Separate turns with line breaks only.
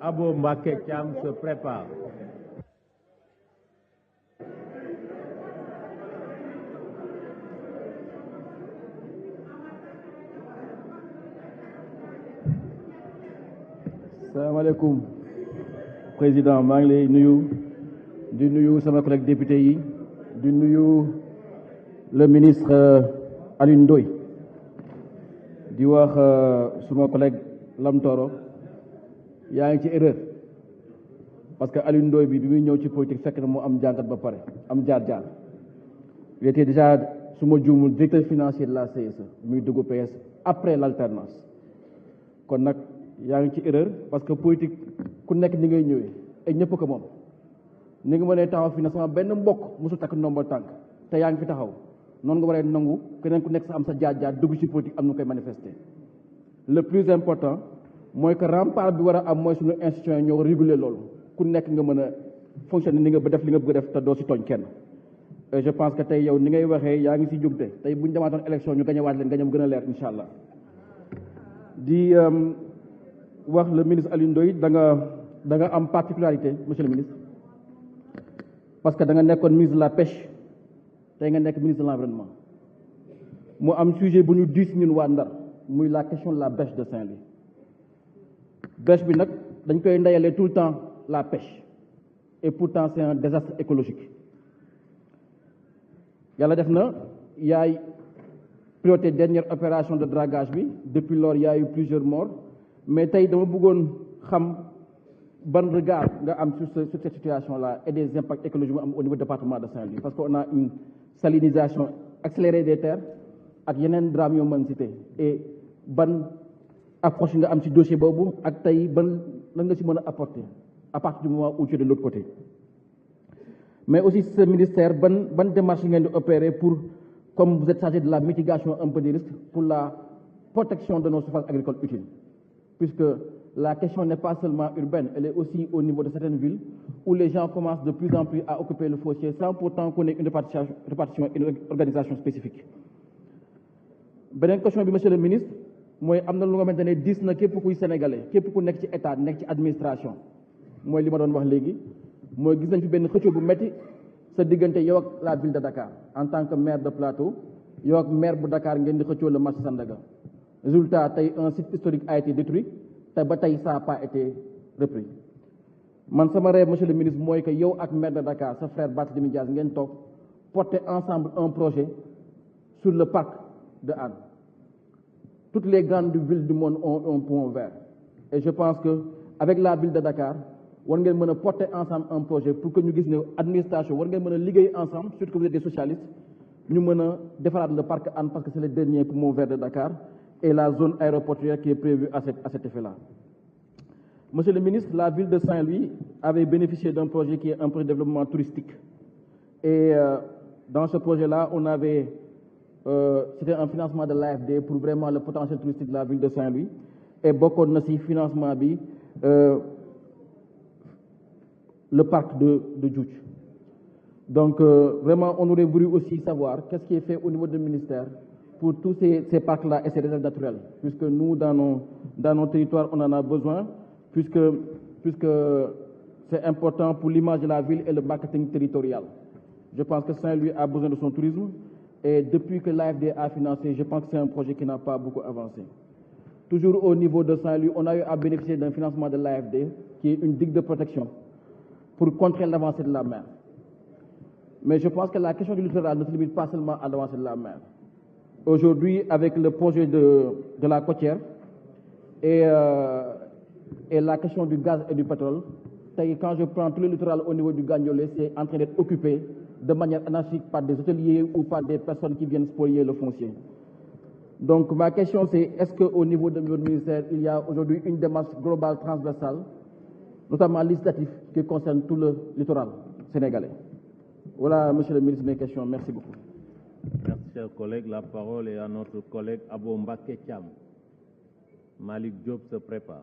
Abo Mbacké Thiam se prépare.
Salaamaaleykum président maa ngi lay nuyu di nuyu sama collègue député yi di nuyu le ministre Alioune Ndoye di wax suma collègue Lam Toro yaa ngi ci erreur parce que Alioune Ndoye bi muy ñëw ci politique fekk na mu am jàngat ba pare am jaar-jaar il était déjà su ma juumul directeur financier de la CSE muy dugg PS après l'alternance kon nag yaa ngi ci erreur parce que politique ku nekk ni ngay ñëwee et ñëpp ko moom ni nga mënee taxaw fi na sama benn mbokk mosu takk ndombal tànk te yaa ngi fi taxaw noonu nga waree nangu keneen ku nekk sa am sa jaar-jaar dugg ci politique am nu koy manifester. Le plus important mooy que rempart bi war a am mooy suñu institution yi ñoo réguler loolu ku nekk nga mën a fonctionner ni nga ba def li nga bëgg a def te doo si tooñ kenn. et je pense que tey yow ni ngay waxee yaa ngi si jumte tey bu ñu demaatoon élection ñu gañewaat leen gañam gën a leer incha allah di. wax le ministre Alioune Ndoye da nga am particularité monsieur le ministre parce que da nga nekkoon ministre de la pêche tey nga nekk ministre de l'environnement mu am sujet bu ñu diis ñun waa Ndar muy la question de la bêche de Saint-Louis bêche bi nag dañ koy ndeyalee tout le temps la pêche et pourtant c'est un désastre écologique yàlla def na yaay piloté dernière opération de dragage bi depuis lors il y a eu plusieurs morts mais tey dama bëggoon xam ban regard nga am sur cette situation là et des impacts écologiques mu am au niveau du département de Saint-Louis parce que on a une salinisation accélérée des terres ak yeneen drame yoo mën citer et ban approche nga am ci dossier boobu ak tey ban lan nga ci mën a apporter à partir du moment où tu es de l'autre côté mais aussi ce ministère ban démarche ngeen di opérer pour comme vous êtes chargé de la mitigation un peu des risques pour la protection de nos surfaces agricoles utiles puisque la question n'est pas seulement urbaine, elle est aussi au niveau de certaines villes où les gens commencent de plus en plus à occuper le foncier sans pourtant qu'on ait une répartition et une organisation spécifique. Beneen question bi monsieur le ministre mooy am na lu nga xamante ne diis na képp kuy sénégalais képp ku nekk ci état nekk ci administration mooy li ma doon wax léegi mooy gis nañ fi benn xëccoo bu métti sa diggante yow ak la ville de Dakar en tant que maire de Plateau yow ak maire bu Dakar ngeen di xëccoo le marché Sandaga. Résultat, un site historique a été détruit, ça n'a pas été repris. Man sama rêve, monsieur le ministre, moi que yo ak maire de Dakar, sa frère Barthélémy Dias, ngeen tok porter ensemble un projet sur le parc de Hann. Toutes les grandes villes du monde ont un point vert. Et je pense que avec la ville de Dakar, on va porter ensemble un projet pour que nous puissions l'administration, on va liguer ensemble, surtout que vous êtes des socialistes, nous allons défendre le parc Hann parce que c'est le dernier poumon vert de Dakar. Et la zone aéroportuaire qui est prévue à cet effet-là. Monsieur le ministre, la ville de Saint-Louis avait bénéficié d'un projet qui est un projet de développement touristique. Et dans ce projet-là, on avait, c'était un financement de l'AFD pour vraiment le potentiel touristique de la ville de Saint-Louis. Et beaucoup de ces financements, le parc de Djoudj. Donc, vraiment, on aurait voulu aussi savoir qu'est-ce qui est fait au niveau du ministère pour tous ces parcs-là et ces réserves naturelles, puisque nous, dans nos territoires, on en a besoin, puisque c'est important pour l'image de la ville et le marketing territorial. Je pense que Saint-Louis a besoin de son tourisme, et depuis que l'AFD a financé, je pense que c'est un projet qui n'a pas beaucoup avancé. Toujours au niveau de Saint-Louis, on a eu à bénéficier d'un financement de l'AFD, qui est une digue de protection, pour contrer l'avancée de la mer. Mais je pense que la question du littoral ne se limite pas seulement à l'avancée de la mer. Aujourd'hui, avec le projet de la côtière et la question du gaz et du pétrole, quand je prends tout le littoral au niveau du Gagnolé, c'est en train d'être occupé de manière anarchique par des hôteliers ou par des personnes qui viennent spolier le foncier. Donc ma question c'est, est-ce qu'au niveau de votre ministère, il y a aujourd'hui une démarche globale transversale, notamment législative, qui concerne tout le littoral sénégalais? Voilà, monsieur le ministre, mes questions. Merci beaucoup.
Merci, chers collègues. La parole est à notre collègue Abo Mbacké Thiam. Malik Diop se prépare.